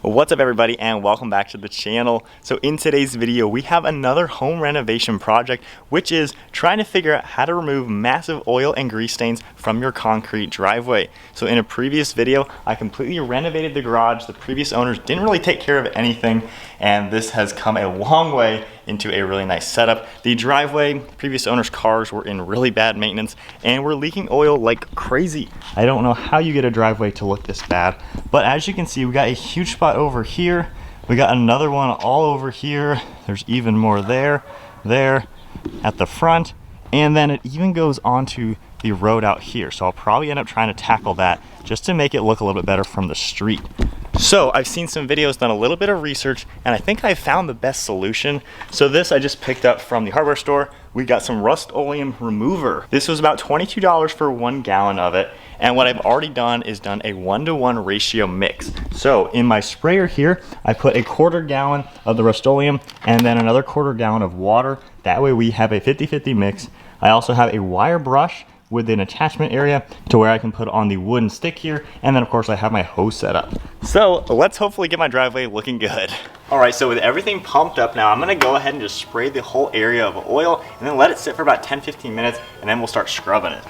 What's up everybody and welcome back to the channel. So in today's video we have another home renovation project, which is trying to figure out how to remove massive oil and grease stains from your concrete driveway. So in a previous video I completely renovated the garage. The previous owners didn't really take care of anything, and this has come a long way into a really nice setup. The driveway, previous owners' cars were in really bad maintenance and were leaking oil like crazy. I don't know how you get a driveway to look this bad, but as you can see we got a huge spot over here. We got another one all over here. There's even more there at the front, and then it even goes onto the road out here. So I'll probably end up trying to tackle that just to make it look a little bit better from the street. So I've seen some videos, done a little bit of research, and I think I found the best solution. So this I just picked up from the hardware store. We got some Rust-Oleum remover. This was about $22 for 1 gallon of it. And what I've already done is done a 1-to-1 ratio mix. So in my sprayer here, I put a 1/4 gallon of the Rust-Oleum and then another 1/4 gallon of water. That way we have a 50-50 mix. I also have a wire brush with an attachment area to where I can put on the wooden stick here, and then of course I have my hose set up. So let's hopefully get my driveway looking good. All right, so with everything pumped up now, I'm gonna go ahead and just spray the whole area of oil and then let it sit for about 10-15 minutes, and then we'll start scrubbing it.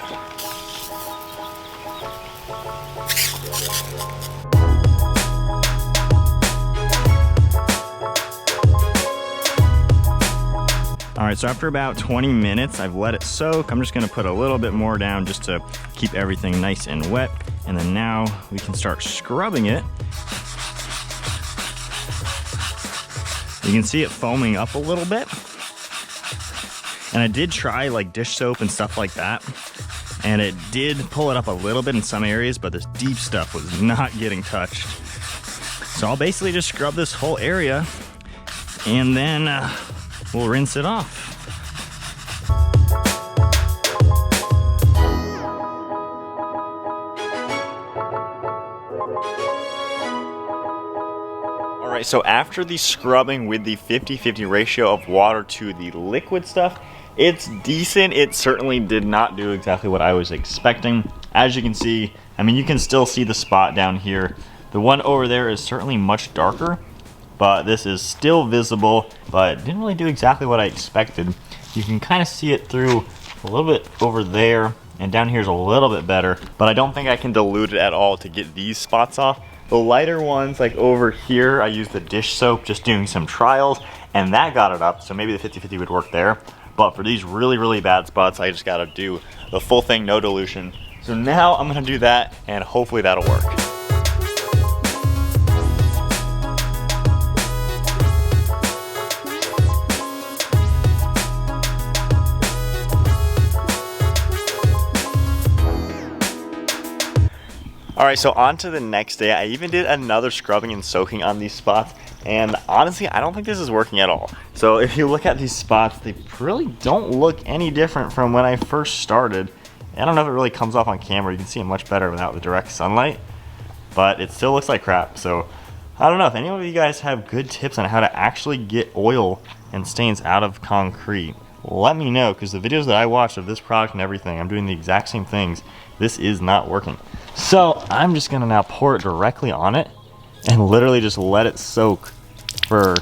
All right, so after about 20 minutes, I've let it soak. I'm just gonna put a little bit more down just to keep everything nice and wet. And then now we can start scrubbing it. You can see it foaming up a little bit. And I did try like dish soap and stuff like that, and it did pull it up a little bit in some areas, but this deep stuff was not getting touched. So I'll basically just scrub this whole area, and then we'll rinse it off. All right, so after the scrubbing with the 50-50 ratio of water to the liquid stuff, it's decent. It certainly did not do exactly what I was expecting. As you can see, I mean, you can still see the spot down here. The one over there is certainly much darker, but this is still visible, but it didn't really do exactly what I expected. You can kind of see it through a little bit over there, and down here is a little bit better, but I don't think I can dilute it at all to get these spots off. The lighter ones, like over here, I used the dish soap just doing some trials, and that got it up, so maybe the 50-50 would work there. But for these really bad spots, I just gotta do the full thing, no dilution. So now I'm gonna do that, and hopefully that'll work. All right, so on to the next day. I even did another scrubbing and soaking on these spots, and honestly, I don't think this is working at all. So if you look at these spots, they really don't look any different from when I first started. I don't know if it really comes off on camera. You can see it much better without the direct sunlight, but it still looks like crap. So I don't know if any of you guys have good tips on how to actually get oil and stains out of concrete. Let me know, because the videos that I watched of this product and everything, I'm doing the exact same things. This is not working. So I'm just gonna now pour it directly on it and literally just let it soak for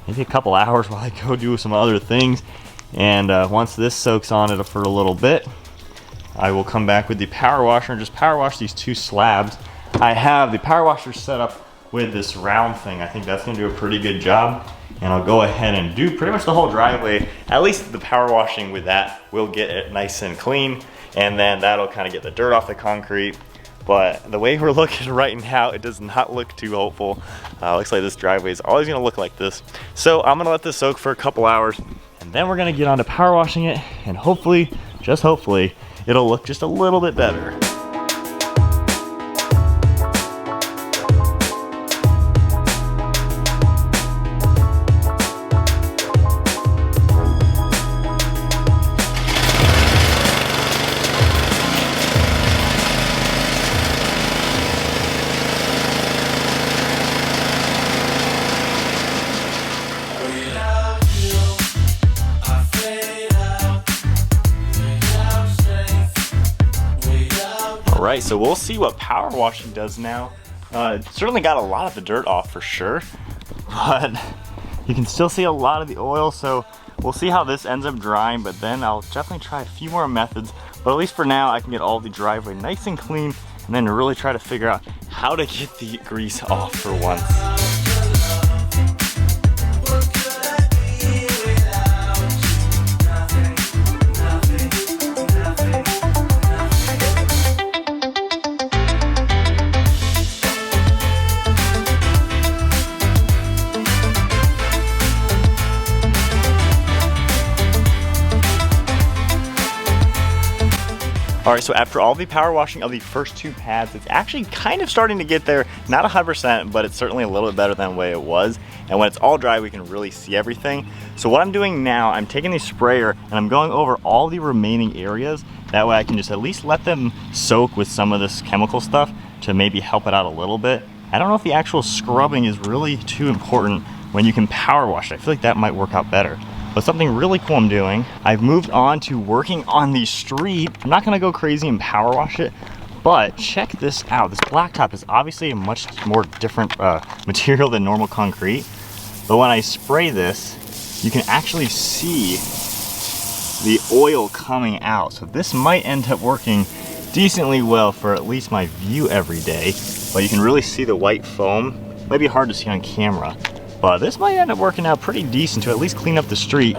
maybe a couple hours while I go do some other things. And once this soaks on it for a little bit, I will come back with the power washer and just power wash these 2 slabs. I have the power washer set up with this round thing. I think that's gonna do a pretty good job. And I'll go ahead and do pretty much the whole driveway. At least the power washing with that will get it nice and clean, and then that'll kind of get the dirt off the concrete. But the way we're looking right now, it does not look too hopeful. Looks like this driveway is always gonna look like this. So I'm gonna let this soak for a couple hours, and then we're gonna get on to power washing it, and hopefully, just hopefully, it'll look just a little bit better. All right, so we'll see what power washing does now. It certainly got a lot of the dirt off for sure, but you can still see a lot of the oil, so we'll see how this ends up drying, but then I'll definitely try a few more methods. But at least for now, I can get all the driveway nice and clean, and then really try to figure out how to get the grease off for once. All right, so after all the power washing of the first two pads, it's actually kind of starting to get there. Not 100%, but it's certainly a little bit better than the way it was. And when it's all dry, we can really see everything. So what I'm doing now, I'm taking the sprayer and I'm going over all the remaining areas. That way I can just at least let them soak with some of this chemical stuff to maybe help it out a little bit. I don't know if the actual scrubbing is really too important when you can power wash it. I feel like that might work out better. But something really cool I'm doing, I've moved on to working on the street. I'm not gonna go crazy and power wash it, but check this out. This blacktop is obviously a much more different material than normal concrete. But when I spray this, you can actually see the oil coming out. So this might end up working decently well for at least my view every day. But you can really see the white foam. Might be hard to see on camera. But this might end up working out pretty decent to at least clean up the street.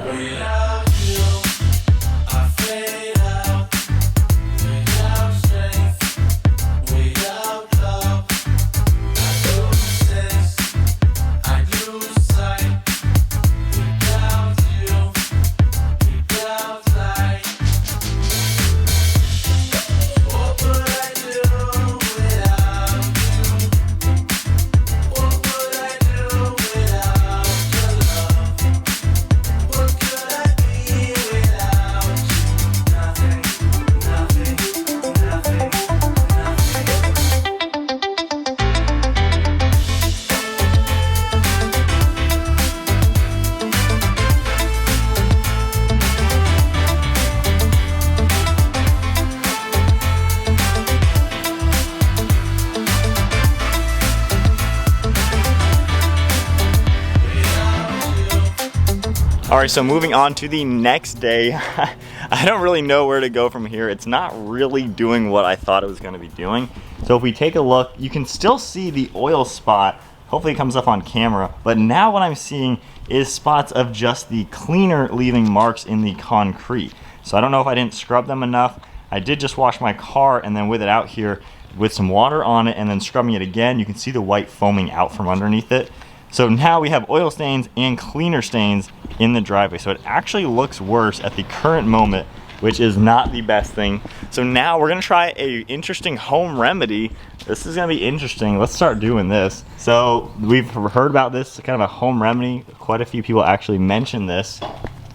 All right, so moving on to the next day. I don't really know where to go from here. It's not really doing what I thought it was gonna be doing. So if we take a look, you can still see the oil spot. Hopefully it comes up on camera. But now what I'm seeing is spots of just the cleaner leaving marks in the concrete. So I don't know if I didn't scrub them enough. I did just wash my car and then with it out here with some water on it and then scrubbing it again, you can see the white foaming out from underneath it. So now we have oil stains and cleaner stains in the driveway. So it actually looks worse at the current moment, which is not the best thing. So now we're gonna try a interesting home remedy. This is gonna be interesting. Let's start doing this. So we've heard about this, kind of a home remedy. Quite a few people actually mentioned this.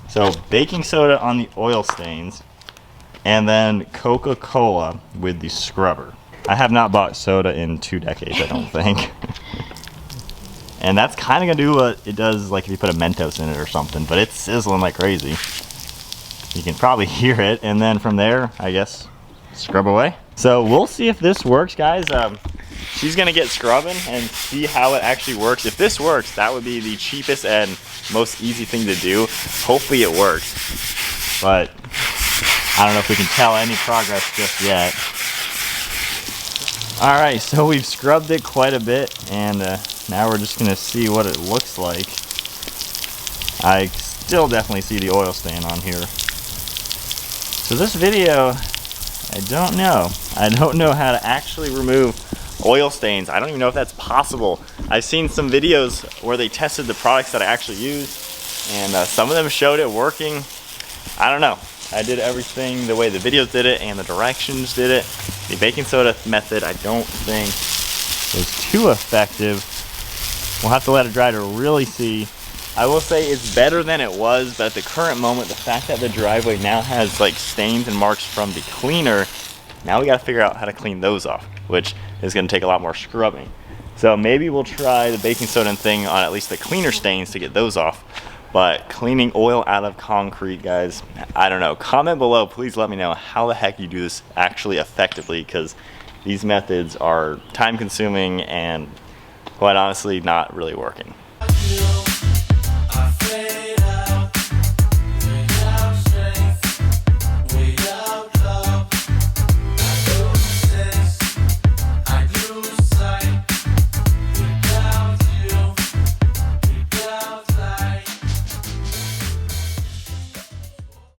So baking soda on the oil stains and then Coca-Cola with the scrubber. I have not bought soda in 2 decades, I don't think. And that's kind of gonna do what it does like if you put a Mentos in it or something, but it's sizzling like crazy. You can probably hear it, and then from there, I guess, scrub away. So we'll see if this works, guys. She's gonna get scrubbing and see how it actually works. If this works, that would be the cheapest and most easy thing to do. Hopefully it works, but I don't know if we can tell any progress just yet. All right, so we've scrubbed it quite a bit, and now we're just gonna see what it looks like. I still definitely see the oil stain on here. So this video, I don't know. I don't know how to actually remove oil stains. I don't even know if that's possible. I've seen some videos where they tested the products that I actually use, and some of them showed it working. I don't know. I did everything the way the videos did it and the directions did it. The baking soda method I don't think was too effective. We'll have to let it dry to really see. I will say it's better than it was, but at the current moment, the fact that the driveway now has like stains and marks from the cleaner, now we gotta figure out how to clean those off, which is gonna take a lot more scrubbing. So maybe we'll try the baking soda thing on at least the cleaner stains to get those off. But cleaning oil out of concrete, guys, I don't know. Comment below, please let me know how the heck you do this actually effectively, because these methods are time consuming and quite honestly not really working.